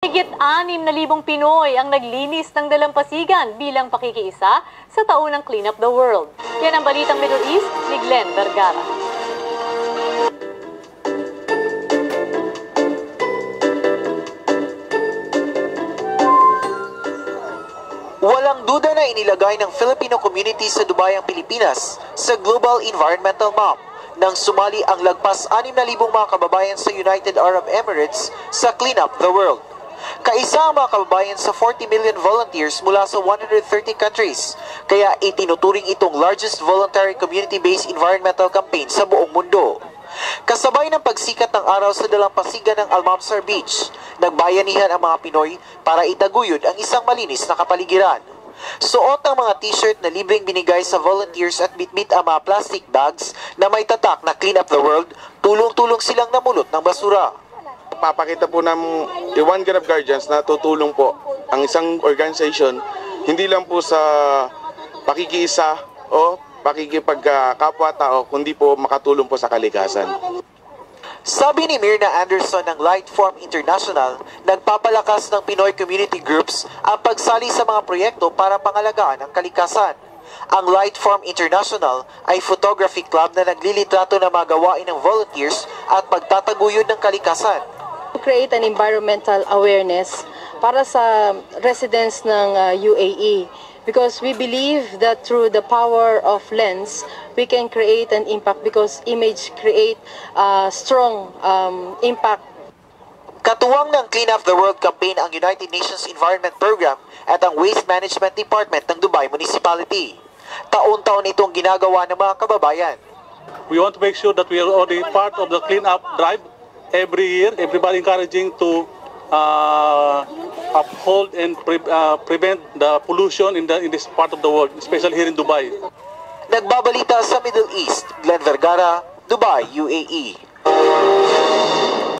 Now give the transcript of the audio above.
Higit 6,000 Pinoy ang naglinis ng dalampasigan bilang pakikiisa sa taunang Clean Up the World. Yan ang balitang Middle East ni Glenn Vergara. Walang duda na inilagay ng Filipino community sa Dubai ang Pilipinas sa Global Environmental Map nang sumali ang lagpas 6,000 mga kababayan sa United Arab Emirates sa Clean Up the World. Kaisa ang mga kababayan sa 40 million volunteers mula sa 130 countries, kaya itinuturing itong largest voluntary community-based environmental campaign sa buong mundo. Kasabay ng pagsikat ng araw sa dalampasigan ng Al-Mamsar Beach, nagbayanihan ang mga Pinoy para itaguyod ang isang malinis na kapaligiran. Suot ang mga t-shirt na libreng binigay sa volunteers at bitbit ang mga plastic bags na may tatak na Clean Up the World, tulong-tulong silang namulot ng basura. Papakita po ng One Grab Guardians na tutulong po ang isang organization hindi lang po sa pakikiisa o pakikipagkapwa-tao, kundi po makatulong po sa kalikasan. Sabi ni Mirna Anderson ng Lightform International, nagpapalakas ng Pinoy community groups ang pagsali sa mga proyekto para pangalagaan ang kalikasan. Ang Lightform International ay photography club na naglilitrato ng mga gawain ng volunteers at pagtataguyod ng kalikasan. To create an environmental awareness para sa residents ng UAE, because we believe that through the power of lens we can create an impact, because image create strong impact. Katuwang ng Clean Up the World campaign ang United Nations Environment Program at ang Waste Management Department ng Dubai Municipality. Taon-taon itong ginagawa ng mga kababayan. We want to make sure that we are already part of the clean up drive every year. Everybody encouraging to uphold and prevent the pollution in this part of the world, especially here in Dubai. Nagbabalita sa Middle East, Glenn Vergara, Dubai, UAE.